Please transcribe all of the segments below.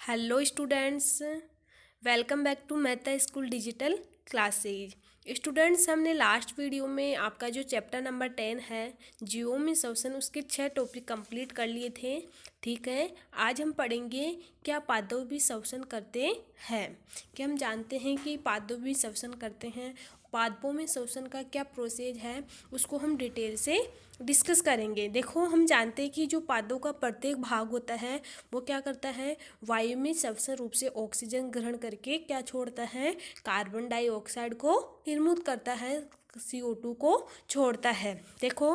Hello students, welcome back to Mehta school digital classes. Students, हमने last video में आपका जो चैप्टर नंबर 10 है जियो में शोषण, उसके 6 टॉपिक कंप्लीट कर लिए थे। ठीक है, आज हम पढ़ेंगे क्या पादप भी शोषण करते हैं। कि हम जानते हैं कि पादप भी शोषण करते हैं। पादपों में शोषण का क्या प्रोसेस है उसको हम डिटेल से डिस्कस करेंगे। देखो, हम जानते हैं कि जो पादों का प्रत्येक भाग होता है वो क्या करता है, वायु में सवसन रूप से ऑक्सीजन ग्रहण करके क्या छोड़ता है, कार्बन डाइऑक्साइड को निर्मुक्त करता है, CO2 को छोड़ता है। देखो,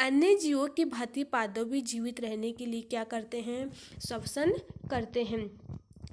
अन्य जीवों की भांति पादप भी जीवित रहने के लिए क्या करते हैं, श्वसन करते हैं।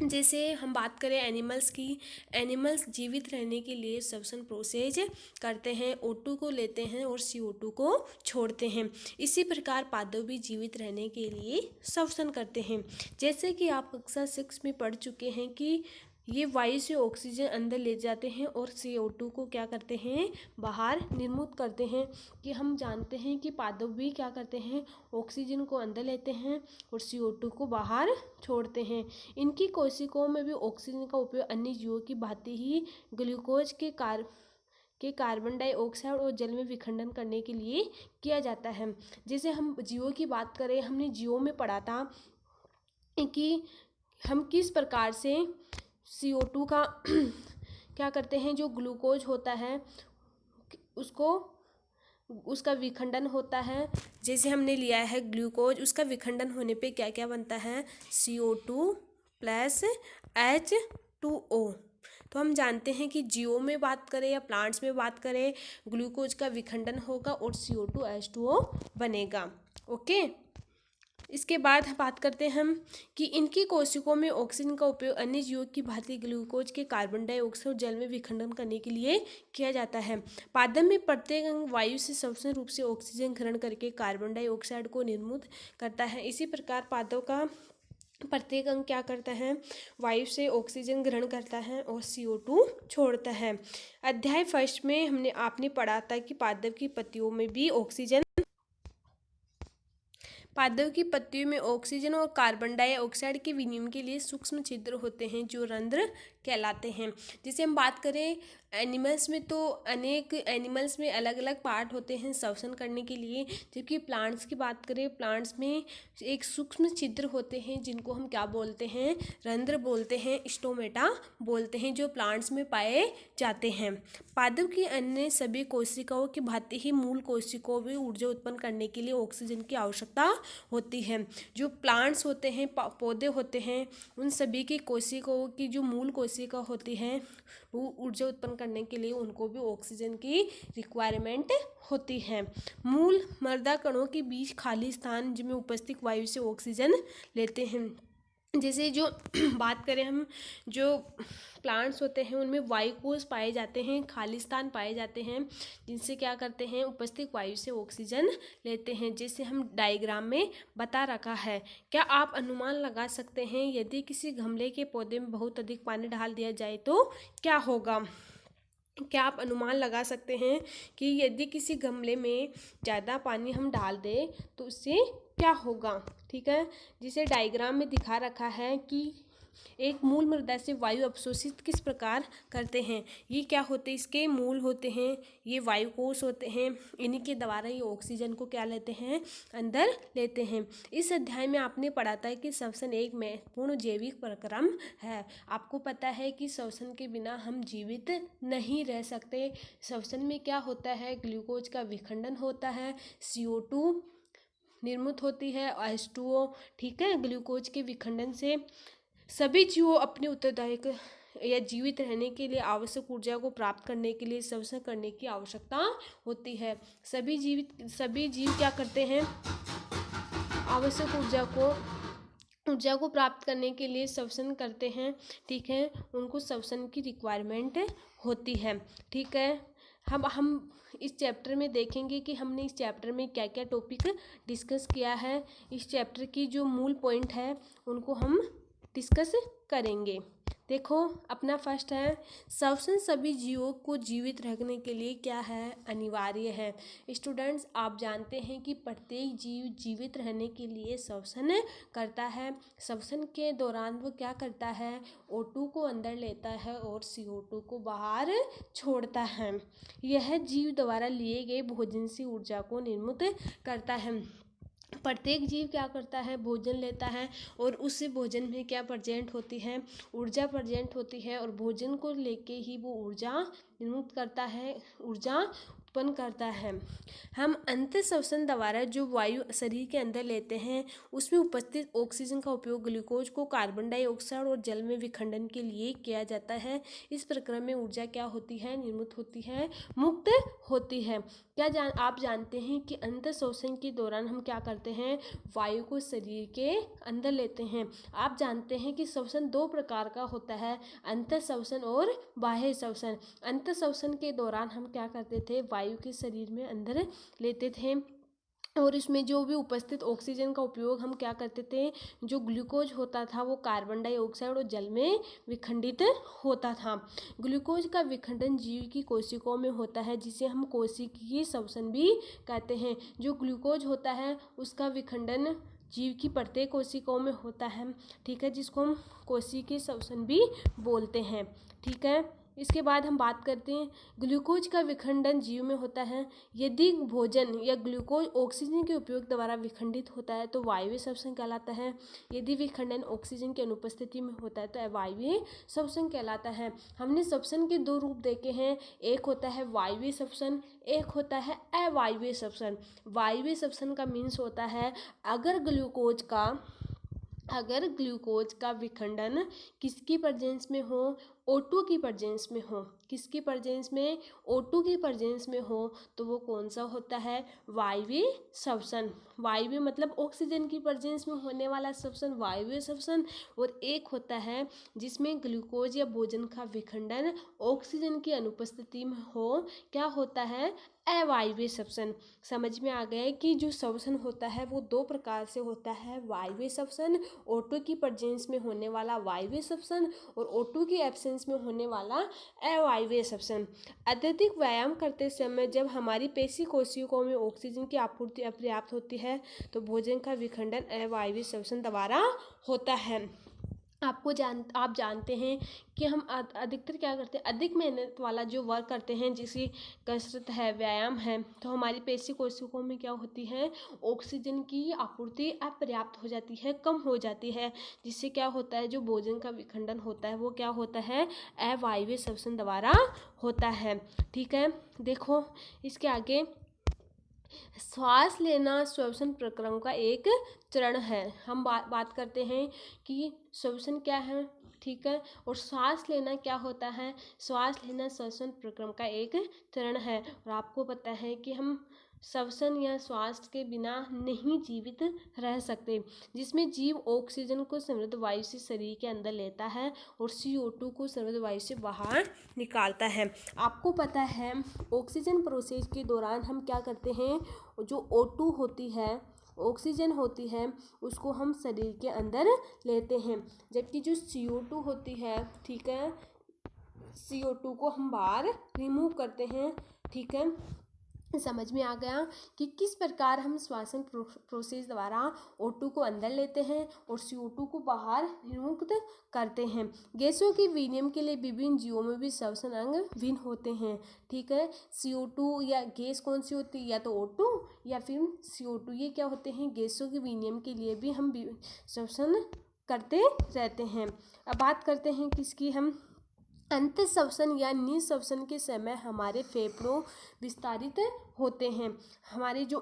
जैसे हम बात करें एनिमल्स की, एनिमल्स जीवित रहने के लिए श्वसन प्रोसेस करते हैं, O2 को लेते हैं और CO2 को छोड़ते हैं। इसी प्रकार पादप भी जीवित रहने के लिए श्वसन करते हैं। जैसे कि आप कक्षा 6 में पढ़ चुके हैं कि ये वायु से ऑक्सीजन अंदर ले जाते हैं और CO2 को क्या करते हैं, बाहर निर्मुक्त करते हैं। कि हम जानते हैं कि पादप भी क्या करते हैं, ऑक्सीजन को अंदर लेते हैं और CO2 को बाहर छोड़ते हैं। इनकी कोशिकाओं में भी ऑक्सीजन का उपयोग अन्य जीवों की भांति ही ग्लूकोज के कार्बन डाइऑक्साइड और जल में विखंडन करने के लिए किया जाता है। जैसे हम जीवों की बात करें, हमने जीवों में पढ़ा था कि हम किस प्रकार से CO2 का क्या करते हैं, जो ग्लूकोज होता है उसका विखंडन होता है। जैसे हमने लिया है ग्लूकोज, उसका विखंडन होने पे क्या क्या बनता है, CO2 प्लस H2O। तो हम जानते हैं कि जीवों में बात करें या प्लांट्स में बात करें, ग्लूकोज का विखंडन होगा और CO2 H2O बनेगा। ओके, इसके बाद बात करते हैं हम कि इनकी कोशिकाओं में ऑक्सीजन का उपयोग अन्य जीवों की भांति ग्लूकोज के कार्बन डाइऑक्साइड और जल में विखंडन करने के लिए किया जाता है। पादप में प्रत्येक अंग वायु से श्वसन रूप से ऑक्सीजन ग्रहण करके कार्बन डाइऑक्साइड को निर्मुक्त करता है। इसी प्रकार पादप का प्रत्येक अंग क्या करता है, वायु से ऑक्सीजन ग्रहण करता है और CO2 छोड़ता है। अध्याय फर्स्ट में आपने पढ़ा था कि पादप की पत्तियों में भी पादप की पत्तियों में ऑक्सीजन और कार्बन डाइऑक्साइड के विनिमय के लिए सूक्ष्म छिद्र होते हैं जो रंध्र कहलाते हैं। जैसे हम बात करें एनिमल्स में, तो अनेक एनिमल्स में अलग अलग पार्ट होते हैं श्वसन करने के लिए। जबकि प्लांट्स की बात करें, प्लांट्स में एक सूक्ष्म छिद्र होते हैं जिनको हम क्या बोलते हैं, रंध्र बोलते हैं, स्टोमेटा बोलते हैं, जो प्लांट्स में पाए जाते हैं। पादप की अन्य सभी कोशिकाओं की भांति ही मूल कोशिकाओं में ऊर्जा उत्पन्न करने के लिए ऑक्सीजन की आवश्यकता होती है। जो प्लांट्स होते हैं, पौधे होते हैं, उन सभी की कोशिकाओं की जो मूल कोशिका होती है वो ऊर्जा उत्पन्न करने के लिए उनको भी ऑक्सीजन की रिक्वायरमेंट होती है। मूल मृदा कणों के बीच खाली स्थान जिनमें उपस्थित वायु से ऑक्सीजन लेते हैं। जैसे जो बात करें हम, जो प्लांट्स होते हैं उनमें वायु कोश पाए जाते हैं, खाली स्थान पाए जाते हैं, जिनसे क्या करते हैं, उपस्थित वायु से ऑक्सीजन लेते हैं। जैसे हम डायग्राम में बता रखा है। क्या आप अनुमान लगा सकते हैं यदि किसी गमले के पौधे में बहुत अधिक पानी डाल दिया जाए तो क्या होगा? क्या आप अनुमान लगा सकते हैं कि यदि किसी गमले में ज़्यादा पानी हम डाल दें तो उससे क्या होगा? ठीक है, जिसे डायग्राम में दिखा रखा है कि एक मूल मृदा से वायु अवशोषित किस प्रकार करते हैं। ये क्या होते हैं, इसके मूल होते हैं, ये वायु कोश होते हैं, इन्हीं के द्वारा ये ऑक्सीजन को क्या लेते हैं, अंदर लेते हैं। इस अध्याय में आपने पढ़ा था कि श्वसन एक महत्वपूर्ण जैविक प्रक्रम है। आपको पता है कि श्वसन के बिना हम जीवित नहीं रह सकते। श्वसन में क्या होता है, ग्लूकोज का विखंडन होता है, CO2 निर्मित होती है, H2O। ठीक है, ग्लूकोज के विखंडन से सभी जीवों अपने उत्तरदायित्व या जीवित रहने के लिए आवश्यक ऊर्जा को प्राप्त करने के लिए श्वसन करने की आवश्यकता होती है। सभी जीव क्या करते हैं, आवश्यक ऊर्जा को प्राप्त करने के लिए श्वसन करते हैं। ठीक है, उनको श्वसन की रिक्वायरमेंट होती है। ठीक है, हम इस चैप्टर में देखेंगे कि हमने इस चैप्टर में क्या क्या टॉपिक डिस्कस किया है। इस चैप्टर की जो मूल पॉइंट है उनको हम डिस्कस करेंगे। देखो अपना फर्स्ट है, श्वसन सभी जीवों को जीवित रखने के लिए क्या है, अनिवार्य है। स्टूडेंट्स, आप जानते हैं कि प्रत्येक जीव जीवित रहने के लिए श्वसन करता है। श्वसन के दौरान वो क्या करता है, O2 को अंदर लेता है और CO2 को बाहर छोड़ता है। यह जीव द्वारा लिए गए भोजन से ऊर्जा को निर्मित करता है। प्रत्येक जीव क्या करता है, भोजन लेता है और उस भोजन में क्या प्रेजेंट होती है, ऊर्जा प्रेजेंट होती है, और भोजन को लेके ही वो ऊर्जा निर्मित करता है, ऊर्जा उत्पन्न करता है। हम अंत श्वसन द्वारा जो वायु शरीर के अंदर लेते हैं उसमें उपस्थित ऑक्सीजन का उपयोग ग्लूकोज को कार्बन डाइऑक्साइड और जल में विखंडन के लिए किया जाता है। इस प्रक्रिया में ऊर्जा क्या होती है, निर्मित होती है, मुक्त होती है। आप जानते हैं कि अंत श्वसन के दौरान हम क्या करते हैं, वायु को शरीर के अंदर लेते हैं। आप जानते हैं कि श्वसन दो प्रकार का होता है, अंत श्वसन और बाह्य श्वसन। अंत श्वसन के दौरान हम क्या करते थे, वायु के शरीर में अंदर लेते थे और इसमें जो भी उपस्थित ऑक्सीजन का उपयोग हम क्या करते थे, जो ग्लूकोज होता था वो कार्बन डाइऑक्साइड और जल में विखंडित होता था। ग्लूकोज का विखंडन जीव की कोशिकाओं में होता है जिसे हम कोशिकीय श्वसन भी कहते हैं। जो ग्लूकोज होता है उसका विखंडन जीव की प्रत्येक कोशिकाओं में होता है, ठीक है, जिसको हम कोशिकीय श्वसन भी बोलते हैं, ठीक है। इसके बाद हम बात करते हैं, ग्लूकोज का विखंडन जीव में होता है। यदि भोजन या ग्लूकोज ऑक्सीजन के उपयोग द्वारा विखंडित होता है तो वायवीय श्वसन कहलाता है। यदि विखंडन ऑक्सीजन की अनुपस्थिति में होता है तो अवायवीय श्वसन कहलाता है। हमने श्वसन के दो रूप देखे हैं, एक होता है वायवीय श्वसन, एक होता है अवायवीय श्वसन। वायवीय श्वसन का मीन्स होता है अगर ग्लूकोज का विखंडन किसकी प्रेजेंस में हो, O2 की प्रेजेंस में हो। किसकी प्रेजेंस में, O2 की प्रेजेंस में हो तो वो कौन सा होता है, वायवीय श्वसन। वायवीय मतलब ऑक्सीजन की प्रेजेंस में होने वाला श्वसन वायवीय श्वसन, और एक होता है जिसमें ग्लूकोज या भोजन का विखंडन ऑक्सीजन की अनुपस्थिति में हो, क्या होता है, अवायवीय श्वसन। समझ में आ गया कि जो श्वसन होता है वो दो प्रकार से होता है, वायवीय श्वसन, O2 की प्रेजेंस में होने वाला वायवीय श्वसन, और O2 की एब्सेंस में होने वाला अवायवीय श्वसन। अत्यधिक व्यायाम करते समय जब हमारी पेशी कोशिकाओं में ऑक्सीजन की आपूर्ति अपर्याप्त होती है तो भोजन का विखंडन अवायवीय श्वसन द्वारा होता है। आप जानते हैं कि हम अधिकतर क्या करते हैं, अधिक मेहनत वाला जो वर्क करते हैं, जैसे कसरत है, व्यायाम है, तो हमारी पेशी कोशिकाओं में क्या होती है, ऑक्सीजन की आपूर्ति अपर्याप्त हो जाती है, कम हो जाती है, जिससे क्या होता है, जो भोजन का विखंडन होता है वो क्या होता है, अवायवीय श्वसन द्वारा होता है, ठीक है। देखो इसके आगे, श्वास लेना श्वसन प्रक्रिया का एक चरण है। हम बात करते हैं कि श्वसन क्या है, ठीक है, और सांस लेना क्या होता है, श्वास लेना श्वसन प्रक्रिया का एक चरण है। और आपको पता है कि हम श्वसन या श्वास के बिना नहीं जीवित रह सकते, जिसमें जीव ऑक्सीजन को समृद्ध वायु से शरीर के अंदर लेता है और CO2 को समृद्ध वायु से बाहर निकालता है। आपको पता है ऑक्सीजन प्रोसेस के दौरान हम क्या करते हैं, जो O2 होती है, ऑक्सीजन होती है, उसको हम शरीर के अंदर लेते हैं, जबकि जो CO2 होती है, ठीक है, CO2 को हम बाहर रिमूव करते हैं, ठीक है। समझ में आ गया कि किस प्रकार हम श्वसन प्रोसेस द्वारा O2 को अंदर लेते हैं और CO2 को बाहर मुक्त करते हैं। गैसों के विनिमय के लिए विभिन्न जीवों में भी श्वसन अंग भिन्न होते हैं, ठीक है। CO2 या गैस कौन सी होती है, या तो O2 या फिर CO2, ये क्या होते हैं, गैसों के विनिमय के लिए भी हम श्वसन करते रहते हैं। अब बात करते हैं किसकी, हम अंत श्वसन या निःश्वसन के समय हमारे फेफड़ों विस्तारित होते हैं। हमारे जो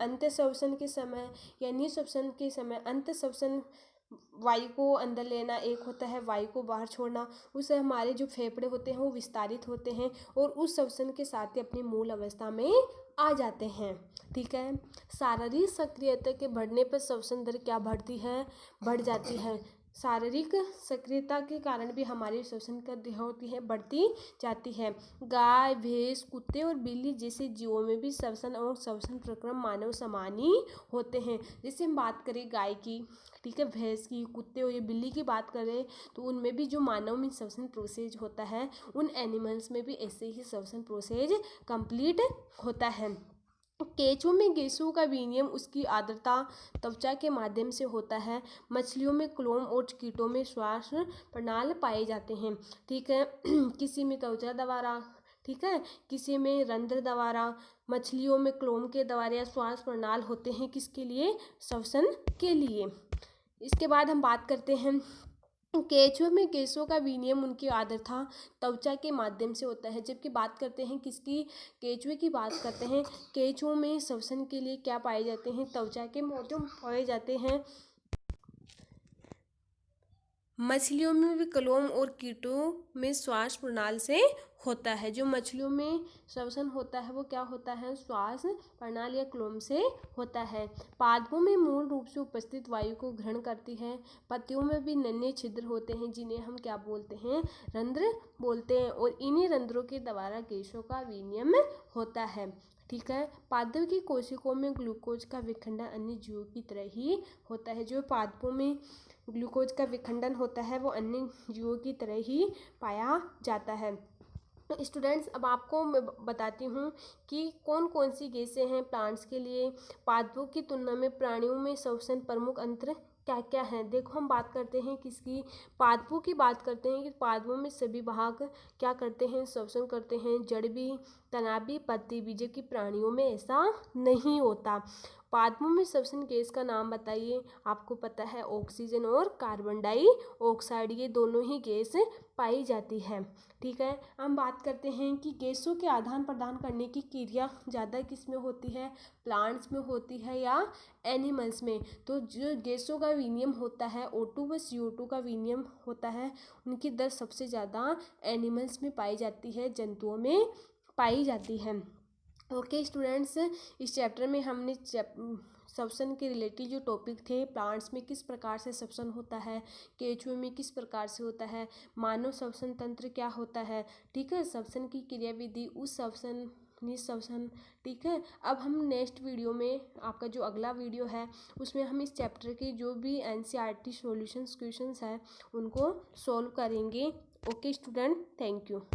अंत श्वसन के समय या निःश्वसन के समय, अंत श्वसन वायु को अंदर लेना, एक होता है वायु को बाहर छोड़ना, उससे हमारे जो फेफड़े होते हैं वो विस्तारित होते हैं और उस श्वसन के साथ ही अपनी मूल अवस्था में आ जाते हैं, ठीक है। शारीरिक सक्रियता के बढ़ने पर श्वसन दर क्या बढ़ जाती है। शारीरिक सक्रियता के कारण भी हमारी श्वसन कर होती है, बढ़ती जाती है। गाय, भैंस, कुत्ते और बिल्ली जैसे जीवों में भी श्वसन और श्वसन प्रक्रिया मानव समान ही होते हैं। जैसे हम बात करें गाय की, ठीक है, भैंस की, कुत्ते और ये बिल्ली की बात करें तो उनमें भी जो मानव में श्वसन प्रोसेस होता है, उन एनिमल्स में भी ऐसे ही श्वसन प्रोसेस कंप्लीट होता है। केंचुओं में गैसों का विनिमय उसकी आर्द्रता त्वचा के माध्यम से होता है। मछलियों में क्लोम और कीटों में श्वास प्रणाल पाए जाते हैं, ठीक है। किसी में त्वचा द्वारा, ठीक है, किसी में रंध्र द्वारा। मछलियों में क्लोम के द्वारा या श्वास प्रणाल होते हैं, किसके लिए, श्वसन के लिए। इसके बाद हम बात करते हैं केंचुए में गैसों का विनिमय उनकी आर्द्रता त्वचा के माध्यम से होता है। जबकि बात करते हैं किसकी, केंचुए की बात करते हैं। केंचुओं में श्वसन के लिए क्या पाए जाते हैं, त्वचा के माध्यम पाए जाते हैं। मछलियों में भी क्लोम और कीटों में श्वास प्रणाली से होता है। जो मछलियों में श्वसन होता है वो क्या होता है, श्वास प्रणाली या क्लोम से होता है। पादपों में मूल रूप से उपस्थित वायु को ग्रहण करती है। पत्तियों में भी नन्हे छिद्र होते हैं जिन्हें हम क्या बोलते हैं, रंध्र बोलते हैं, और इन्हीं रंध्रों के द्वारा गैसों का विनिमय होता है, ठीक है। पादप की कोशिकाओं में ग्लूकोज का विखंडन अन्य जीवों की तरह ही होता है। जो पादपों में ग्लूकोज का विखंडन होता है वो अन्य जीवों की तरह ही पाया जाता है। तो स्टूडेंट्स, अब आपको मैं बताती हूँ कि कौन कौन सी गैसें हैं प्लांट्स के लिए। पादपों की तुलना में प्राणियों में श्वसन प्रमुख अंतर क्या क्या है। देखो, हम बात करते हैं किसकी, पादपों की बात करते हैं कि पादपों में सभी भाग क्या करते हैं, श्वसन करते हैं, जड़ भी, तना भी, पत्ती भी, जबकि प्राणियों में ऐसा नहीं होता। पादपों में श्वसन गैस का नाम बताइए। आपको पता है ऑक्सीजन और कार्बन डाइऑक्साइड, ये दोनों ही गैस पाई जाती है, ठीक है। हम बात करते हैं कि गैसों के आदान प्रदान करने की क्रिया ज़्यादा किस में होती है, प्लांट्स में होती है या एनिमल्स में। तो जो गैसों का विनिमय होता है O2 व CO2 का विनिमय होता है, उनकी दर सबसे ज़्यादा एनिमल्स में पाई जाती है, जंतुओं में पाई जाती है। ओके स्टूडेंट्स, इस चैप्टर में हमने श्वसन के रिलेटेड जो टॉपिक थे, प्लांट्स में किस प्रकार से श्वसन होता है, केंचुए में किस प्रकार से होता है, मानव श्वसन तंत्र क्या होता है, ठीक है, श्वसन की क्रियाविधि, उस श्वसन, निःश्वसन, ठीक है। अब हम नेक्स्ट वीडियो में, आपका जो अगला वीडियो है उसमें हम इस चैप्टर के जो भी NCERT सॉल्यूशंस क्वेश्चंस है उनको सॉल्व करेंगे। Okay student, thank you.